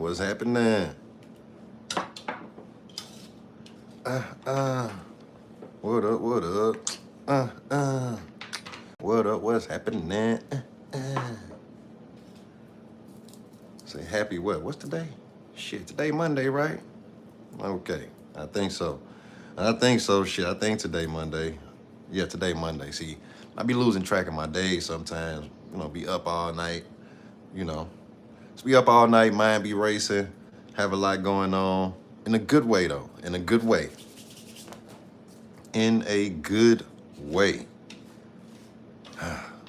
what's happening? What up, what up? What up, what's happening? Say happy what? What's today? Shit, today Monday, right? Okay, I think so. Shit, I think today Monday. Yeah, today Monday. See, I be losing track of my days sometimes. You know, be up all night. You know, just be up all night, mind be racing, have a lot going on. In a good way, though. In a good way. In a good way.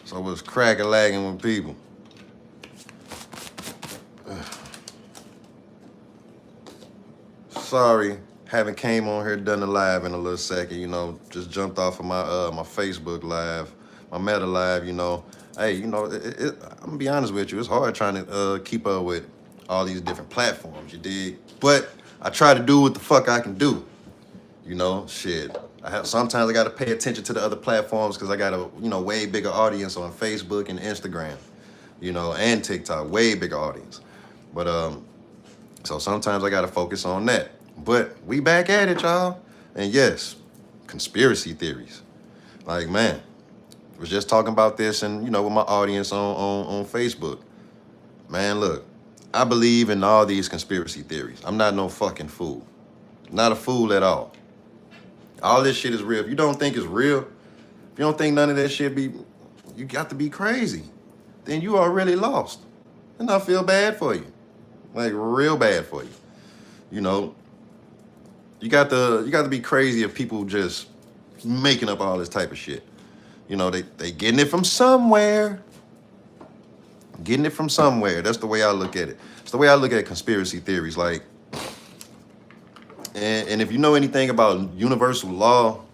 So what's crack-a-lagging with people? Sorry, haven't came on here, done the live in a little second, you know, just jumped off of my my Facebook live, my Meta live, you know. Hey, you know, I'm gonna be honest with you, it's hard trying to keep up with all these different platforms, you dig? But I try to do what the fuck I can do, you know, shit. Sometimes I gotta pay attention to the other platforms because I got a, you know, way bigger audience on Facebook and Instagram, you know, and TikTok, way bigger audience. But so sometimes I gotta focus on that. But we back at it, y'all. And yes, conspiracy theories. Like, man, was just talking about this and, you know, with my audience on Facebook. Man, look, I believe in all these conspiracy theories. I'm not no fucking fool. Not a fool at all. All this shit is real. If you don't think it's real, if you don't think none of that shit you got to be crazy. Then you are really lost. And I feel bad for you. Like, real bad for you. You know, you got to be crazy if people just making up all this type of shit. You know, they getting it from somewhere. Getting it from somewhere. That's the way I look at it. It's the way I look at conspiracy theories. Like, and if you know anything about universal law,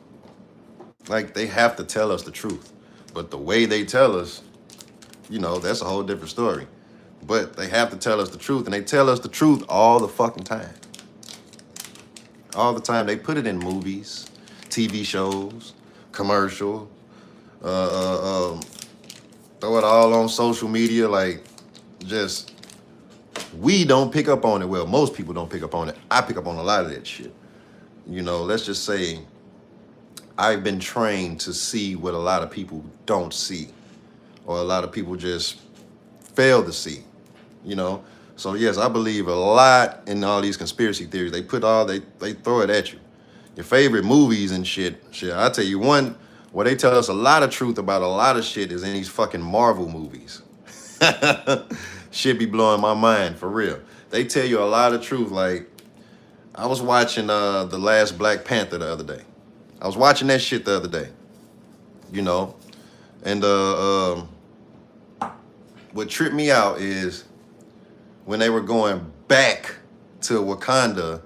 like, they have to tell us the truth. But the way they tell us, you know, that's a whole different story. But they have to tell us the truth, and they tell us the truth all the fucking time. All the time. They put it in movies, TV shows, commercial, throw it all on social media, like, just, we don't pick up on it. Well, most people don't pick up on it. I pick up on a lot of that shit. You know, let's just say I've been trained to see what a lot of people don't see, or a lot of people just fail to see, you know? So yes, I believe a lot in all these conspiracy theories. They throw it at you. Your favorite movies and shit. I'll tell you one, where they tell us a lot of truth about a lot of shit is in these fucking Marvel movies. Shit be blowing my mind, for real. They tell you a lot of truth. Like, I was watching the last Black Panther the other day. I was watching that shit the other day, you know? And what tripped me out is when they were going back to Wakanda,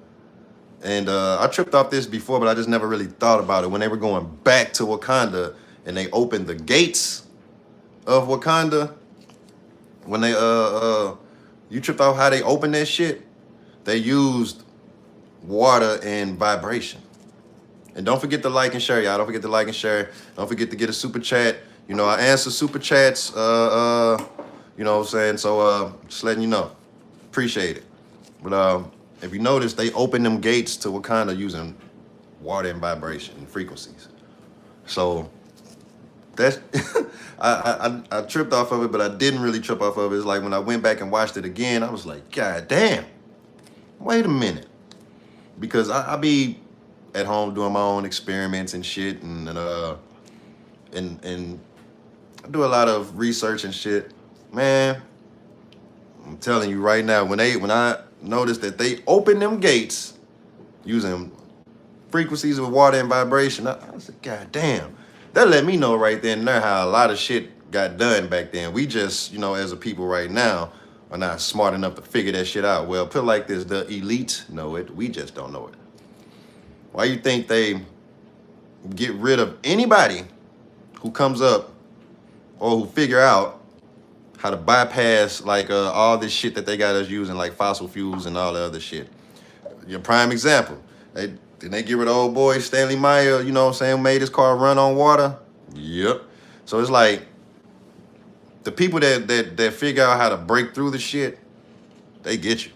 and I tripped off this before, but I just never really thought about it. When they were going back to Wakanda and they opened the gates of Wakanda, when they, you tripped off how they opened that shit? They used water and vibration. And don't forget to like and share, y'all. Don't forget to like and share. Don't forget to get a super chat. You know, I answer super chats, you know what I'm saying? So just letting you know. Appreciate it. But if you notice, they open them gates to Wakanda using water and vibration and frequencies. So that's I tripped off of it, but I didn't really trip off of it. It's like when I went back and watched it again, I was like, God damn, wait a minute. Because I be at home doing my own experiments and shit, and I do a lot of research and shit. Man, I'm telling you right now, when I noticed that they opened them gates using frequencies of water and vibration, I said, God damn. That let me know right then and there how a lot of shit got done back then. We just, you know, as a people right now, are not smart enough to figure that shit out. Well, put it like this, the elite know it, we just don't know it. Why you think they get rid of anybody who comes up or who figure out how to bypass like all this shit that they got us using, like fossil fuels and all the other shit? Your prime example, didn't they get rid of old boy Stanley Meyer, you know what I'm saying, made his car run on water? Yep. So it's like the people that figure out how to break through the shit, they get you.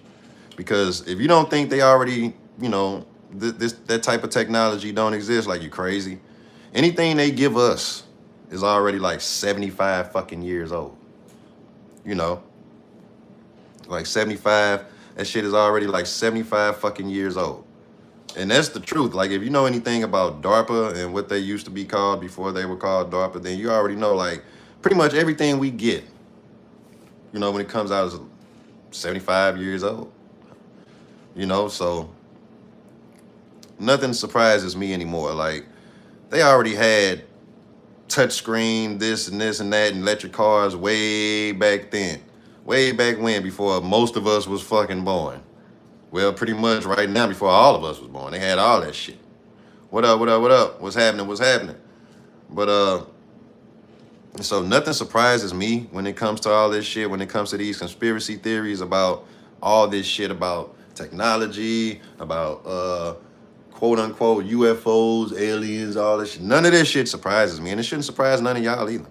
Because if you don't think they already, that type of technology don't exist, like you crazy. Anything they give us is already like 75 fucking years old. You know, like 75. That shit is already like 75 fucking years old. And that's the truth. Like, if you know anything about DARPA and what they used to be called before they were called DARPA, then you already know, like, pretty much everything we get, when it comes out is 75 years old. So nothing surprises me anymore. Like, they already had touchscreen, this and this and that, and electric cars way back then. Way back when, before most of us was fucking born. Well, pretty much right now, before all of us was born. They had all that shit. What up, what up, what up? What's happening, what's happening? But, so nothing surprises me when it comes to all this shit, when it comes to these conspiracy theories about all this shit about technology, about, quote unquote, UFOs, aliens, all this shit. None of this shit surprises me, and it shouldn't surprise none of y'all either.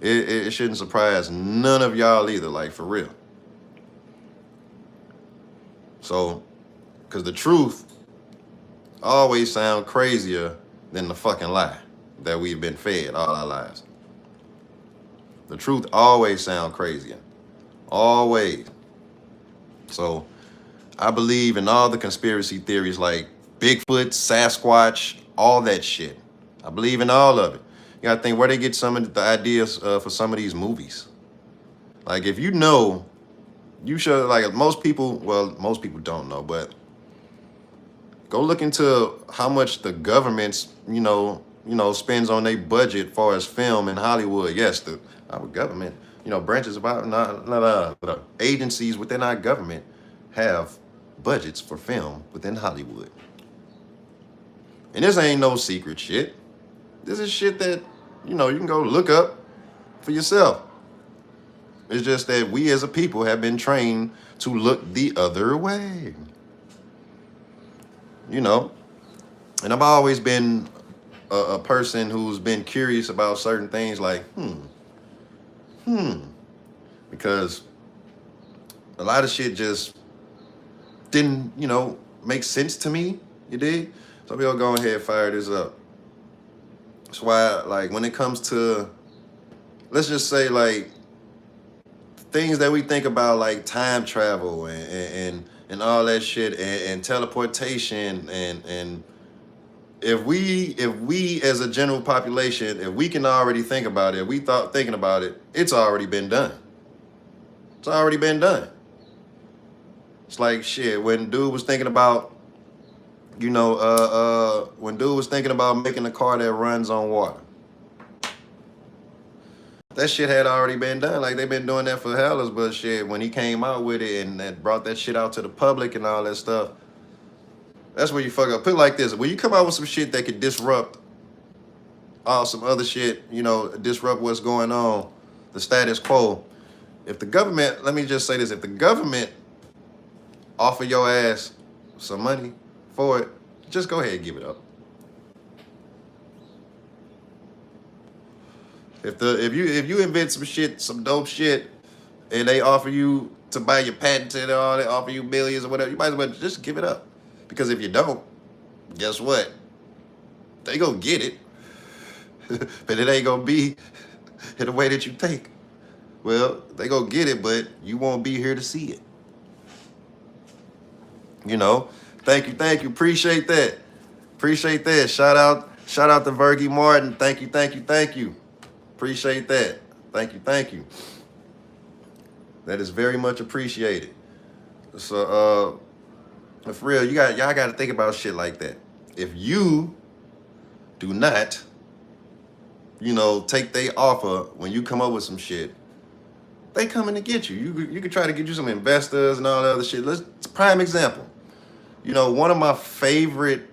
It shouldn't surprise none of y'all either, like, for real. So, because the truth always sounds crazier than the fucking lie that we've been fed all our lives. The truth always sounds crazier. Always. So, I believe in all the conspiracy theories like Bigfoot, Sasquatch, all that shit. I believe in all of it. You gotta think where they get some of the ideas for some of these movies. Like, if you know, you should, like, most people don't know, but go look into how much the government's, spends on their budget as far as film in Hollywood. Yes, our government, branches about not agencies within our government have budgets for film within Hollywood. And this ain't no secret shit. This is shit that, you can go look up for yourself. It's just that we as a people have been trained to look the other way. And I've always been a person who's been curious about certain things like, because a lot of shit just didn't, make sense to me, you dig? So we'll go ahead and fire this up. That's why, like, when it comes to, let's just say, like, things that we think about, like time travel and all that shit, and teleportation, and if we as a general population, if we can already think about it, thinking about it, it's already been done. It's already been done. It's like shit when dude was thinking about, when dude was thinking about making a car that runs on water. That shit had already been done. Like, they've been doing that for hellas, but shit, when he came out with it and that brought that shit out to the public and all that stuff, that's where you fuck up. Put it like this: when you come out with some shit that could disrupt some other shit, disrupt what's going on, the status quo. If the government, let me just say this, if the government offer your ass some money for it, just go ahead and give it up. If you invent some shit, some dope shit, and they offer you to buy your patent and all, they offer you millions or whatever, you might as well just give it up. Because if you don't, guess what? They gonna get it, but it ain't gonna be in the way that you think. Well, they gonna get it, but you won't be here to see it. Thank you, appreciate that. Shout out to Virgie Martin. Thank you. Appreciate that. Thank you. That is very much appreciated. So, for real, y'all got to think about shit like that. If you do not, take their offer when you come up with some shit, they coming to get you. You could try to get you some investors and all that other shit. It's a prime example. One of my favorite,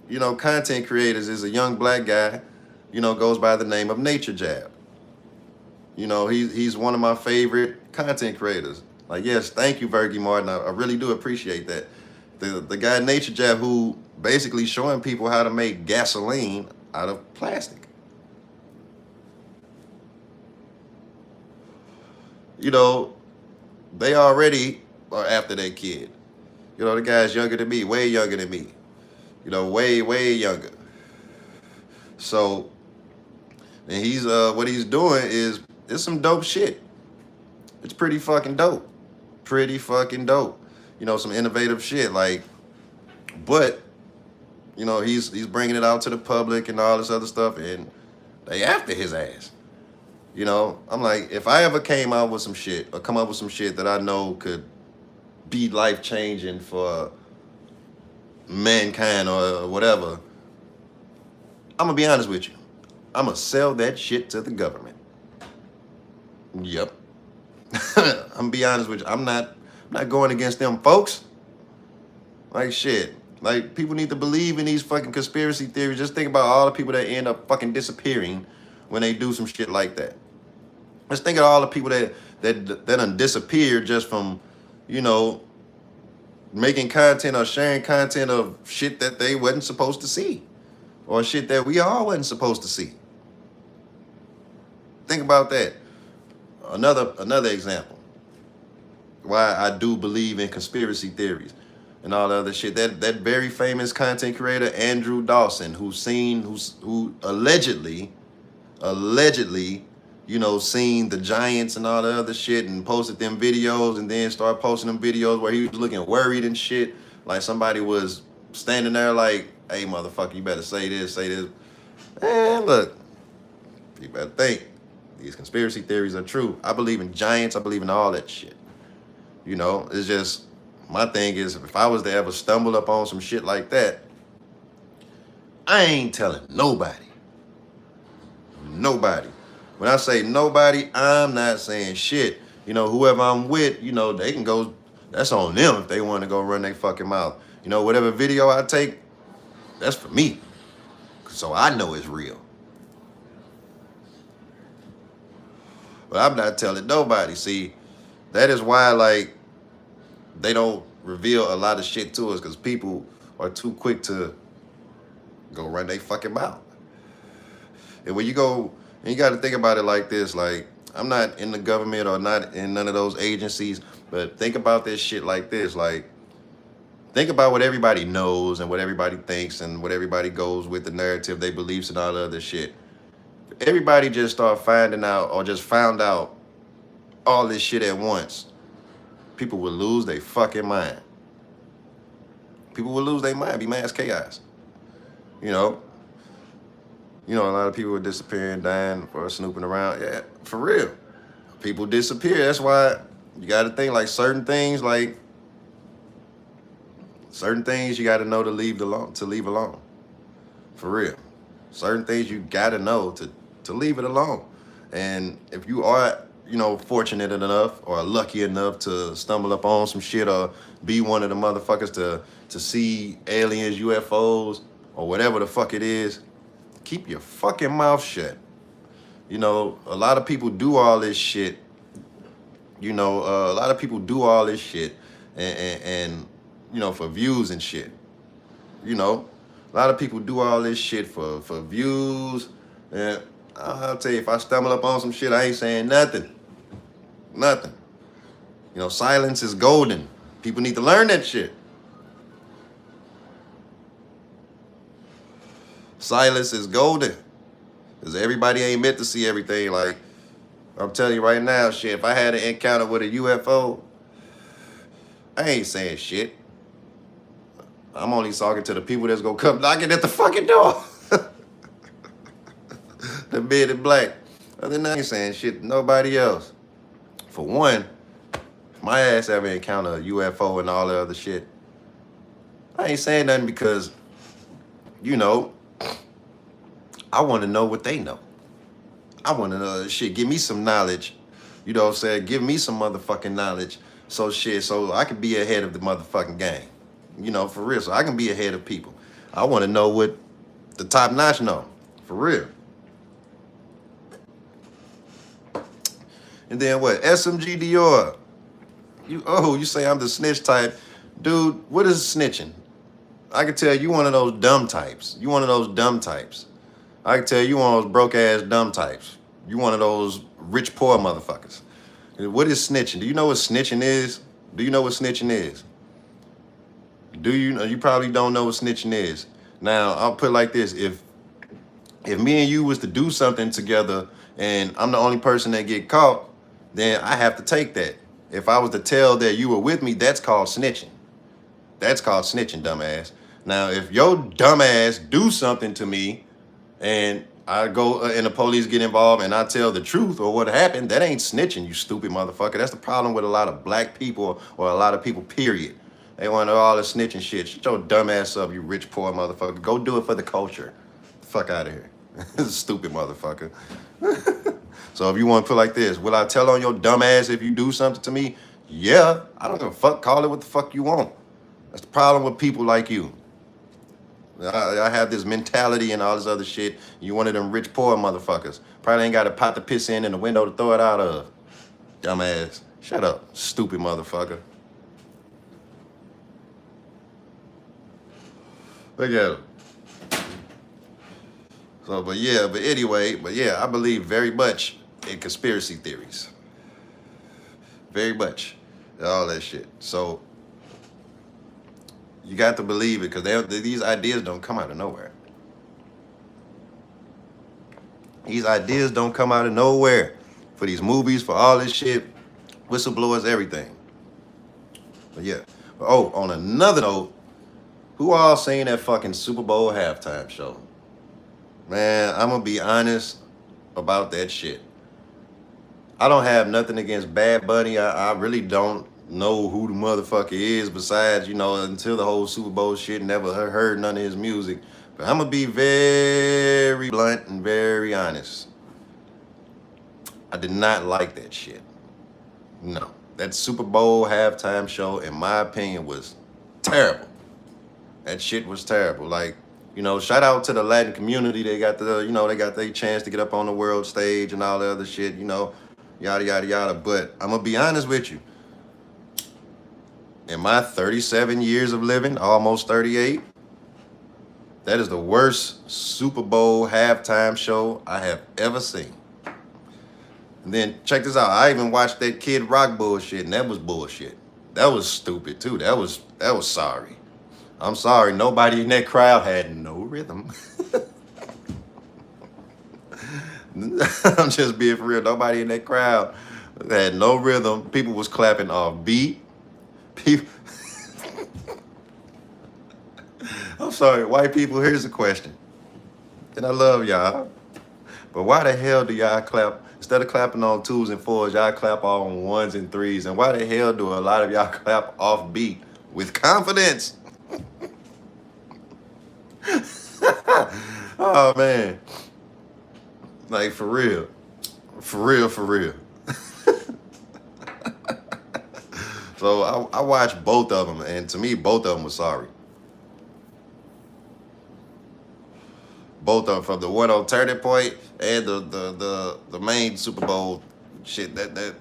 content creators is a young black guy, goes by the name of Nature Jab. He's one of my favorite content creators. Like, yes, thank you, Virgie Martin. I really do appreciate that. The guy Nature Jab, who basically showing people how to make gasoline out of plastic. They already or after that kid. You know, the guy's younger than me, way younger than me. You know, way, way younger. So, and he's what he's doing is it's some dope shit. It's pretty fucking dope. Pretty fucking dope. You know, some innovative shit. Like, but you know, he's bringing it out to the public and all this other stuff, and they after his ass. You know, I'm like, if I ever came out with some shit or come up with some shit that I know could be life changing for mankind or whatever, I'm gonna be honest with you. I'm gonna sell that shit to the government. Yep. I'm gonna be honest with you. I'm not going against them folks. Like shit. Like people need to believe in these fucking conspiracy theories. Just think about all the people that end up fucking disappearing when they do some shit like that. Let's think of all the people that done disappeared just from, you know, making content or sharing content of shit that they wasn't supposed to see, or shit that we all wasn't supposed to see. Think about that. Another example. Why I do believe in conspiracy theories and all the other shit. That very famous content creator Andrew Dawson, who allegedly, you know, seen the Giants and all the other shit and posted them videos, and then started posting them videos where he was looking worried and shit, like somebody was standing there like, hey motherfucker, you better say this. And look, you better think these conspiracy theories are true. I believe in giants. I believe in all that shit. You know, it's just, my thing is, if I was to ever stumble up on some shit like that, I ain't telling nobody. Nobody. When I say nobody, I'm not saying shit. You know, whoever I'm with, you know, they can go, that's on them if they want to go run their fucking mouth. You know, whatever video I take, that's for me. So I know it's real. But I'm not telling nobody. See, that is why, like, they don't reveal a lot of shit to us, because people are too quick to go run their fucking mouth. And when you go, and you got to think about it like this, like, I'm not in the government or not in none of those agencies, but think about this shit like this. Like, think about what everybody knows and what everybody thinks and what everybody goes with, the narrative, their beliefs and all the other shit. Everybody just start finding out or just found out all this shit at once, people would lose their fucking mind. People would lose their mind, be mass chaos. You know, a lot of people were disappearing, dying, or snooping around. Yeah, for real. People disappear. That's why you got to think, like, certain things you got to know to leave alone. For real. Certain things you got to know to leave it alone. And if you are, you know, fortunate enough or lucky enough to stumble up on some shit or be one of the motherfuckers to see aliens, UFOs, or whatever the fuck it is, keep your fucking mouth shut. You know, a lot of people do all this shit. You know, a lot of people do all this shit and you know, for views and shit. You know, a lot of people do all this shit for views. And I'll tell you, if I stumble up on some shit, I ain't saying nothing. Nothing. You know, silence is golden. People need to learn that shit. Silence is golden. Because everybody ain't meant to see everything. Like, I'm telling you right now, shit, if I had an encounter with a UFO, I ain't saying shit. I'm only talking to the people that's gonna come knocking at the fucking door. The men in black. Other than that, I ain't saying shit to nobody else. For one, if my ass ever encounter a UFO and all the other shit, I ain't saying nothing because, you know, I want to know what they know. I want to know shit. Give me some knowledge. You know what I'm saying? Give me some motherfucking knowledge. So I can be ahead of the motherfucking game. You know, for real. So I can be ahead of people. I want to know what the top notch know. For real. And then what? SMG Dior. You say I'm the snitch type. Dude, what is snitching? I can tell you one of those dumb types. You one of those dumb types. I can tell you one of those broke ass dumb types. You one of those rich poor motherfuckers. What is snitching? Do you know what snitching is? Do you know what snitching is? Do you know? You probably don't know what snitching is. Now, I'll put it like this. If me and you was to do something together and I'm the only person that get caught, then I have to take that. If I was to tell that you were with me, that's called snitching. That's called snitching, dumbass. Now, if your dumbass do something to me and I go and the police get involved and I tell the truth or what happened, that ain't snitching, you stupid motherfucker. That's the problem with a lot of black people or a lot of people, period. They want all this snitching shit. Shut your dumb ass up, you rich, poor motherfucker. Go do it for the culture. Fuck out of here. Stupid motherfucker. So if you want to put like this, will I tell on your dumb ass if you do something to me? Yeah. I don't give a fuck. Call it what the fuck you want. That's the problem with people like you. I have this mentality and all this other shit. You one of them rich, poor motherfuckers. Probably ain't got a pot to piss in and a window to throw it out of. Dumbass. Shut up, stupid motherfucker. Look at him. So, but yeah, I believe very much in conspiracy theories. Very much. All that shit. So, you got to believe it because these ideas don't come out of nowhere. These ideas don't come out of nowhere. For these movies, for all this shit, whistleblowers, everything. But yeah. Oh, on another note, who all seen that fucking Super Bowl halftime show? Man, I'm gonna be honest about that shit. I don't have nothing against Bad Bunny. I really don't know who the motherfucker is besides, until the whole Super Bowl shit, never heard none of his music. But I'm gonna be very blunt and very honest. I did not like that shit. No. That Super Bowl halftime show, in my opinion, was terrible. That shit was terrible. Like, shout out to the Latin community. They got they got their chance to get up on the world stage and all the other shit, yada, yada, yada. But I'm gonna be honest with you. In my 37 years of living, almost 38, that is the worst Super Bowl halftime show I have ever seen. And then check this out. I even watched that Kid Rock bullshit, and that was bullshit. That was stupid too. That was sorry. I'm sorry. Nobody in that crowd had no rhythm. I'm just being for real. Nobody in that crowd had no rhythm. People was clapping off beat. People. I'm sorry, white people. Here's the question, and I love y'all, but why the hell do y'all clap? Instead of clapping on 2s and 4s, y'all clap on 1s and 3s. And why the hell do a lot of y'all clap off beat with confidence? Oh, man. Like, for real. For real, for real. So I watched both of them, and to me, both of them were sorry. Both of them, from the one on Turning Point and the main Super Bowl shit. That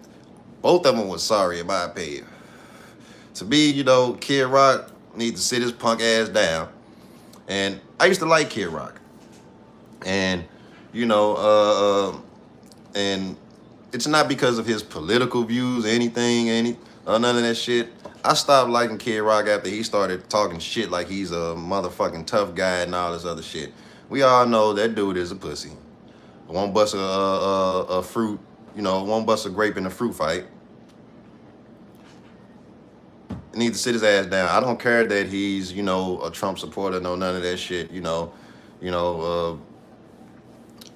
both of them was sorry, in my opinion. To me, Kid Rock needs to sit his punk ass down. And I used to like Kid Rock. And, and it's not because of his political views, none of that shit. I stopped liking Kid Rock after he started talking shit like he's a motherfucking tough guy and all this other shit. We all know that dude is a pussy. Won't bust a fruit, won't bust a grape in a fruit fight. Need to sit his ass down. I don't care that he's, a Trump supporter, no, none of that shit,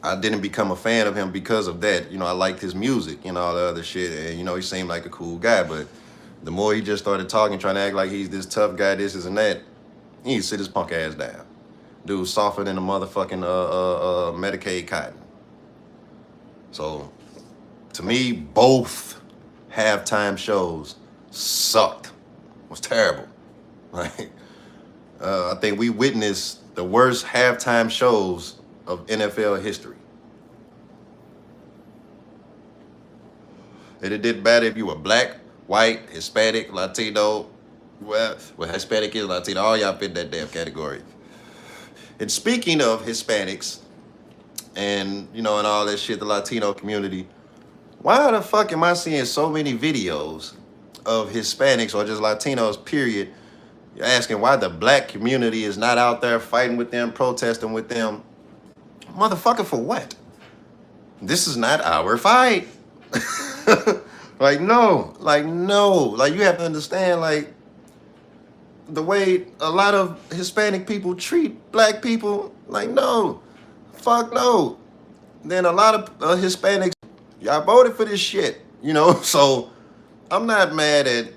I didn't become a fan of him because of that. I liked his music, all the other shit, and, he seemed like a cool guy, but the more he just started talking, trying to act like he's this tough guy, this and that, he needs to sit his punk ass down. Dude, softer than a motherfucking Medicaid cotton. So, to me, both halftime shows sucked. It was terrible. Like, I think we witnessed the worst halftime shows of NFL history. And it didn't matter if you were black, white, Hispanic, Latino. Well, Hispanic is Latino. All y'all fit in that damn category. And speaking of Hispanics and, and all that shit, the Latino community, why the fuck am I seeing so many videos of Hispanics or just Latinos, period, you're asking why the black community is not out there fighting with them, protesting with them. Motherfucker, for what? This is not our fight. No. Like, you have to understand, like, the way a lot of Hispanic people treat black people, like, no. Fuck no. Then a lot of Hispanics, y'all voted for this shit, So I'm not mad at,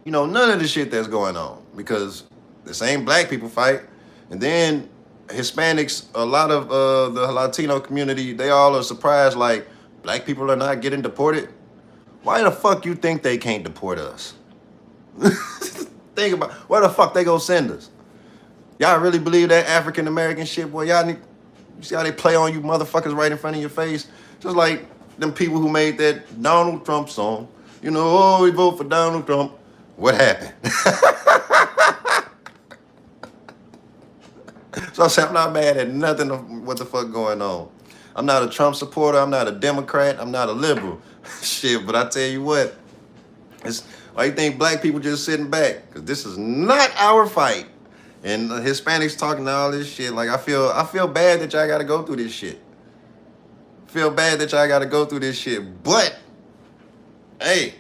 none of the shit that's going on, because the same black people fight. And then Hispanics, a lot of the Latino community, they all are surprised, like, black people are not getting deported. Why the fuck you think they can't deport us? Think about, where the fuck they gonna send us? Y'all really believe that African American shit, boy? Y'all need, you see how they play on you motherfuckers right in front of your face? Just like them people who made that Donald Trump song. Oh, we vote for Donald Trump. What happened? So I said, I'm not mad at nothing of what the fuck going on. I'm not a Trump supporter. I'm not a Democrat. I'm not a liberal. Shit, but I tell you what, it's why you think black people just sitting back? Because this is not our fight. And Hispanics talking all this shit. Like, I feel bad that y'all got to go through this shit. Feel bad that y'all got to go through this shit. But, hey,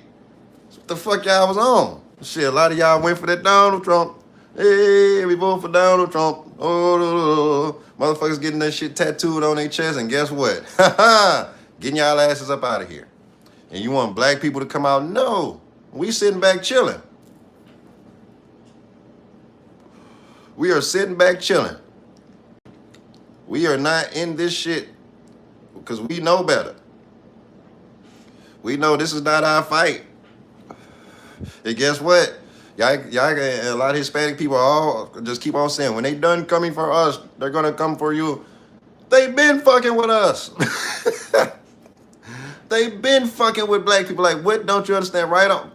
what the fuck y'all was on? Shit, a lot of y'all went for that Donald Trump. Hey, we vote for Donald Trump. Oh, motherfuckers getting that shit tattooed on their chest. And guess what? Getting y'all asses up out of here. And you want black people to come out? No. We sitting back chilling. We are sitting back chilling. We are not in this shit because we know better. We know this is not our fight. And guess what? Y'all, a lot of Hispanic people all just keep on saying, when they done coming for us, they're going to come for you. They've been fucking with us. They've been fucking with black people. Like, what don't you understand? Right on.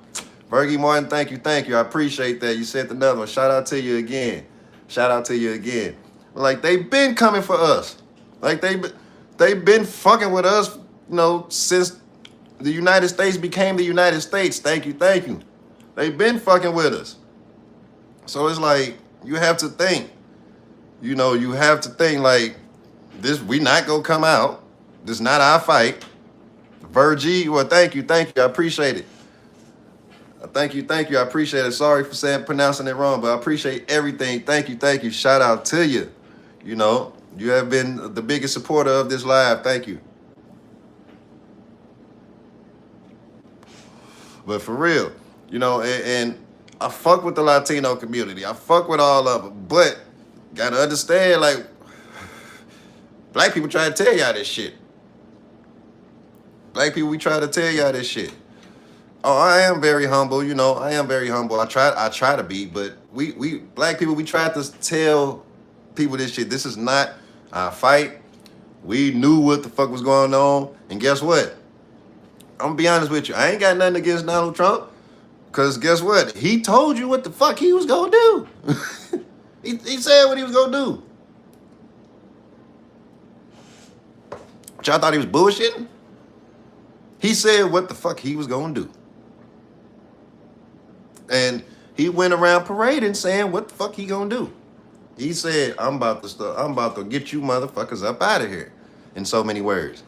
Fergie Martin, thank you. I appreciate that. You sent another one. Shout out to you again. Like, they've been coming for us. Like, they've been fucking with us, since the United States became the United States. Thank you. They've been fucking with us. So it's like, you have to think. You have to think like, this, we not gonna come out. This is not our fight. Virgie, well, thank you. I appreciate it. Thank you. I appreciate it. Sorry for pronouncing it wrong, but I appreciate everything. Thank you. Shout out to you. You have been the biggest supporter of this live. Thank you. But for real, and I fuck with the Latino community. I fuck with all of them, but gotta understand, like, black people try to tell y'all this shit. Black people, we try to tell y'all this shit. Oh, I am very humble, I am very humble. I try to be, but we black people, we try to tell people this shit. This is not our fight. We knew what the fuck was going on, and guess what? I'm gonna be honest with you. I ain't got nothing against Donald Trump, because guess what? He told you what the fuck he was gonna do. he said what he was gonna do. But y'all thought he was bullshitting? He said what the fuck he was gonna do. And he went around parading saying what the fuck he gonna do. He said, I'm about to get you motherfuckers up out of here, in so many words.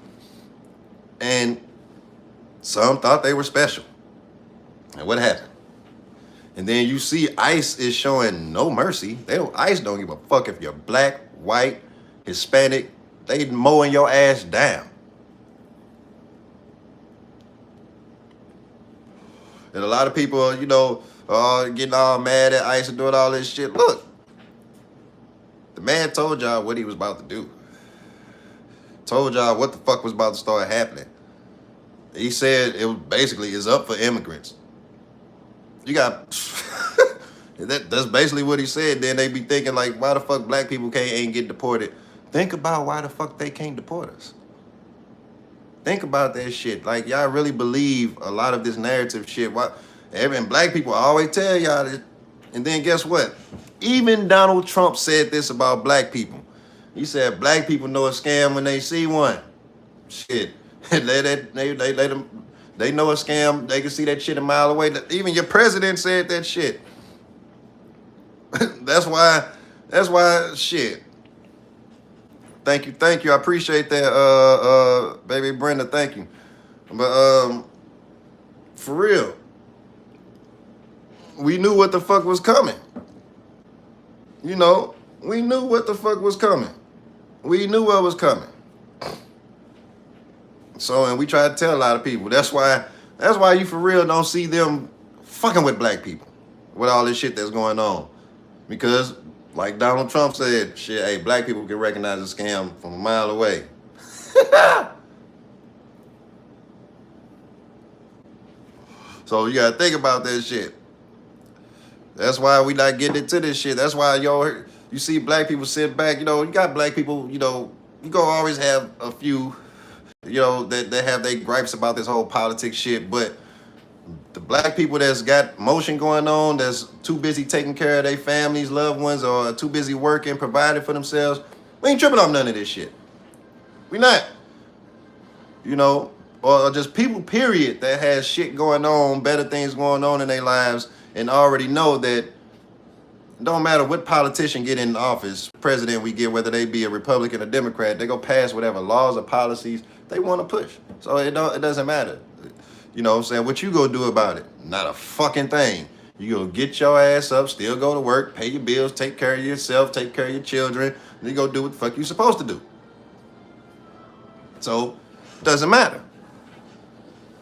And some thought they were special. And what happened? And then you see ICE is showing no mercy. ICE don't give a fuck if you're black, white, Hispanic. They mowing your ass down. And a lot of people, getting all mad at ICE and doing all this shit. Look, the man told y'all what he was about to do. Told y'all what the fuck was about to start happening. He said it was basically is up for immigrants. You got that's basically what he said. Then they be thinking like, why the fuck black people ain't get deported? Think about why the fuck they can't deport us. Think about that shit. Like, y'all really believe a lot of this narrative shit. And black people always tell y'all this. And then guess what? Even Donald Trump said this about black people. He said black people know a scam when they see one. Shit. Let them They know a scam. They can see that shit a mile away. Even your president said that shit. That's why shit. Thank you. I appreciate that, baby Brenda. Thank you. But for real, we knew what the fuck was coming. You know, we knew what the fuck was coming. We knew what was coming. So, and we try to tell a lot of people. That's why you for real don't see them fucking with black people with all this shit that's going on. Because, like Donald Trump said, shit, hey, black people can recognize a scam from a mile away. So you gotta think about that shit. That's why we not getting into this shit. That's why you see black people sit back. You know, you got black people. You know, you gonna always have a few. You know that have their gripes about this whole politics shit, but the black people that's got motion going on, that's too busy taking care of their families, loved ones, or too busy working, providing for themselves, we ain't tripping off none of this shit. We not. You know, or just people, period, that has shit going on, better things going on in their lives, and already know that don't matter what politician get in office, president we get, whether they be a Republican or Democrat, they go pass whatever laws or policies they want to push. So it doesn't matter. You know what I'm saying? What you gonna do about it? Not a fucking thing. You gonna get your ass up, still go to work, pay your bills, take care of yourself, take care of your children, and you go do what the fuck you supposed to do. So it doesn't matter.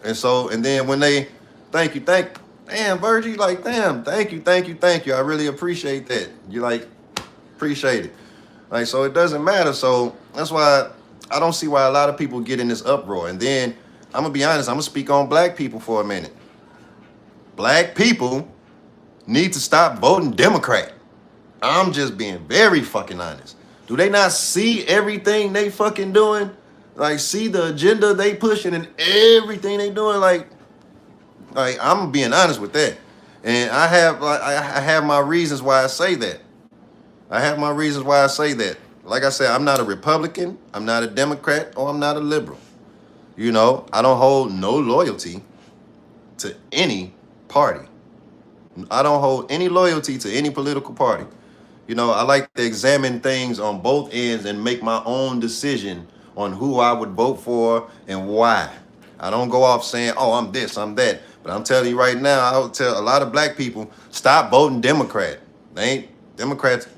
And then when they damn, Virgie, like, damn, thank you. I really appreciate that. You like, appreciate it. Like, so it doesn't matter. So that's why I don't see why a lot of people get in this uproar. And then I'm gonna be honest, I'm gonna speak on black people for a minute. Black people need to stop voting Democrat. I'm just being very fucking honest. Do they not see everything they fucking doing? Like, see the agenda they pushing and everything they doing? Like I'm being honest with that. And I have my reasons why I say that. Like I said, I'm not a Republican, I'm not a Democrat, or I'm not a liberal. You know, I don't hold no loyalty to any party. I don't hold any loyalty to any political party. You know, I like to examine things on both ends and make my own decision on who I would vote for and why. I don't go off saying, oh, I'm this, I'm that. But I'm telling you right now, I would tell a lot of black people, stop voting Democrat. They ain't Democrats.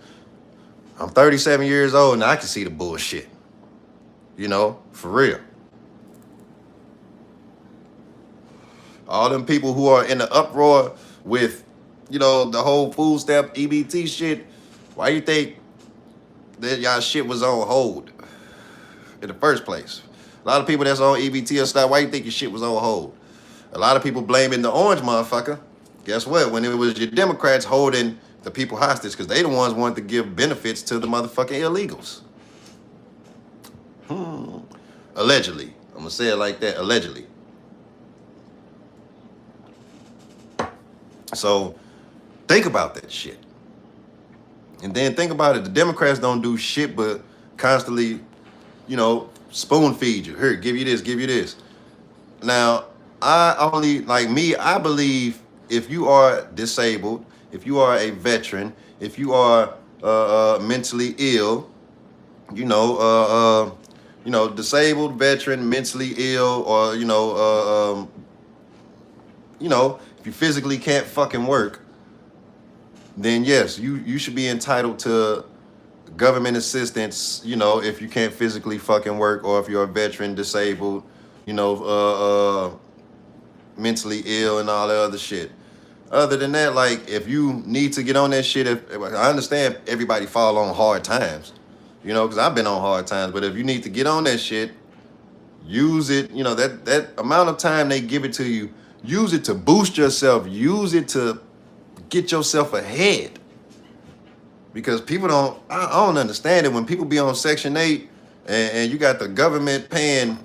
I'm 37 years old and I can see the bullshit. You know, for real. All them people who are in the uproar with, you know, the whole food stamp EBT shit, why you think that y'all shit was on hold in the first place? A lot of people that's on EBT or stuff, why you think your shit was on hold? A lot of people blaming the orange motherfucker. Guess what? When it was your Democrats holding the people hostage, because they the ones wanted to give benefits to the motherfucking illegals. Allegedly. I'm gonna say it like that, allegedly. So think about that shit. And then think about it. The Democrats don't do shit but constantly, you know, spoon feed you. Here, give you this. Now, I believe if you are disabled, if you are a veteran, if you are mentally ill, disabled, veteran, mentally ill, or if you physically can't fucking work, then yes, you should be entitled to government assistance, you know, if you can't physically fucking work, or if you're a veteran, disabled, mentally ill and all that other shit. Other than that, like, if you need to get on that shit, I understand everybody fall on hard times, you know, because I've been on hard times, but if you need to get on that shit, use it, you know, that amount of time they give it to you, use it to boost yourself, use it to get yourself ahead. Because people I don't understand it when people be on Section 8 and you got the government paying,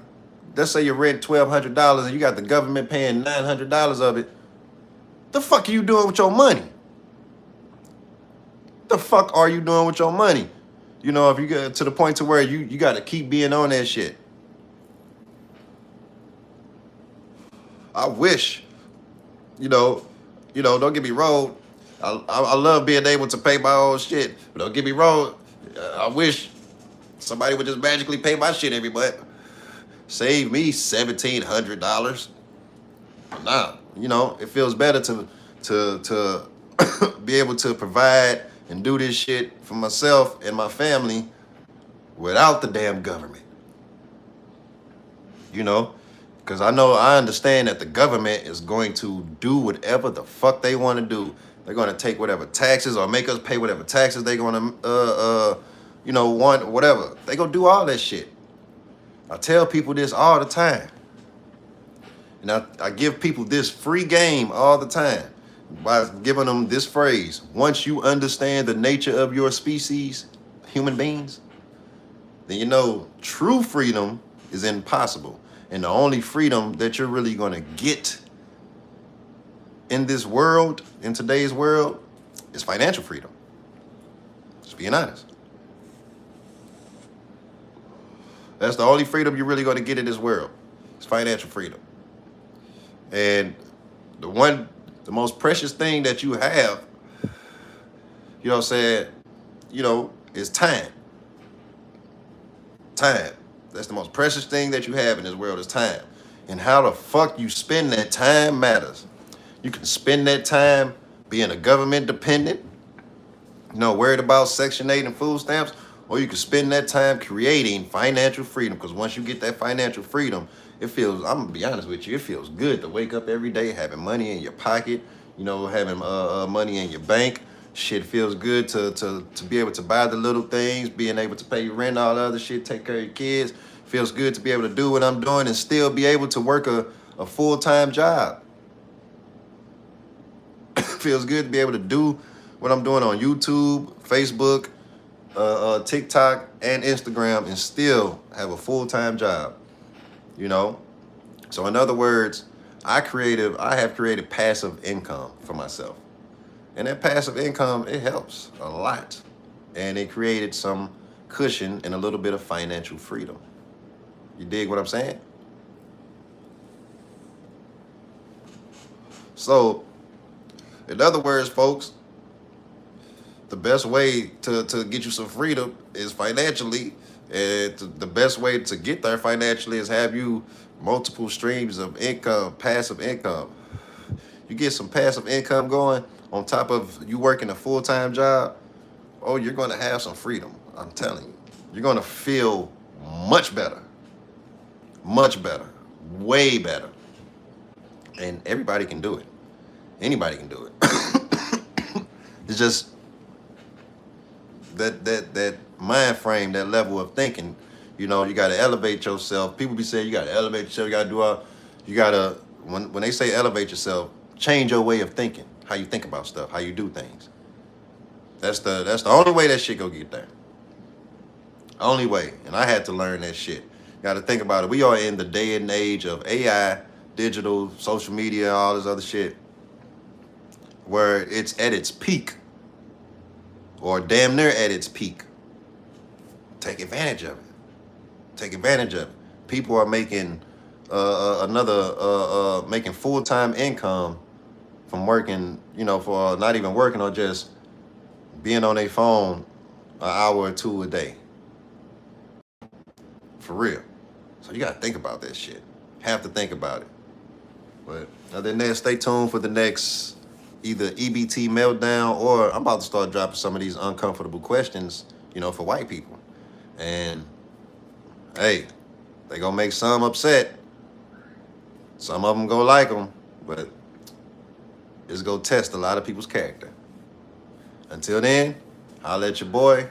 let's say you rent $1,200 and you got the government paying $900 of it. The fuck are you doing with your money? The fuck are you doing with your money? You know, if you get to the point to where you got to keep being on that shit. I wish, you know, don't get me wrong. I love being able to pay my own shit. But don't get me wrong. I wish somebody would just magically pay my shit every month. Save me $1,700. Nah, it feels better to be able to provide and do this shit for myself and my family without the damn government. Because I understand that the government is going to do whatever the fuck they want to do. They're going to take whatever taxes or make us pay whatever taxes they're going to, want, whatever. They're going to do all that shit. I tell people this all the time. And I give people this free game all the time by giving them this phrase. Once you understand the nature of your species, human beings, then true freedom is impossible. And the only freedom that you're really going to get in this world, in today's world, is financial freedom. Just being honest. That's the only freedom you're really going to get in this world. It's financial freedom. And the most precious thing that you have, is time. Time. That's the most precious thing that you have in this world is time. And how the fuck you spend that time matters. You can spend that time being a government dependent, worried about Section 8 and food stamps, or you can spend that time creating financial freedom. Because once you get that financial freedom, I'm going to be honest with you, it feels good to wake up every day having money in your pocket, having money in your bank. Shit feels good to be able to buy the little things, being able to pay your rent, all the other shit, take care of your kids. Feels good to be able to do what I'm doing and still be able to work a full-time job. Feels good to be able to do what I'm doing on YouTube, Facebook, TikTok, and Instagram and still have a full-time job. So in other words, I have created passive income for myself. And that passive income, it helps a lot. And it created some cushion and a little bit of financial freedom. You dig what I'm saying? So, in other words, folks, the best way to get you some freedom is financially. And the best way to get there financially is have you multiple streams of income, passive income. You get some passive income going on top of you working a full-time job, you're going to have some freedom. I'm telling you. You're going to feel much better. Much better. Way better. And everybody can do it. Anybody can do it. It's just that mind frame, that level of thinking, you got to elevate yourself. People be saying you got to elevate yourself. You got to, when they say elevate yourself, change your way of thinking, how you think about stuff, how you do things. That's the only way that shit go get there. Only way. And I had to learn that shit. Got to think about it. We are in the day and age of AI, digital, social media, all this other shit, where it's at its peak, or damn near at its peak. Take advantage of it. Take advantage of it. People are making making full-time income from working, for not even working or just being on their phone an hour or two a day. For real. So you got to think about that shit. Have to think about it. But other than that, stay tuned for the next either EBT meltdown, or I'm about to start dropping some of these uncomfortable questions, for white people. And hey, they gonna make some upset. Some of them gonna like them, but it's gonna test a lot of people's character. Until then, holla at your boy.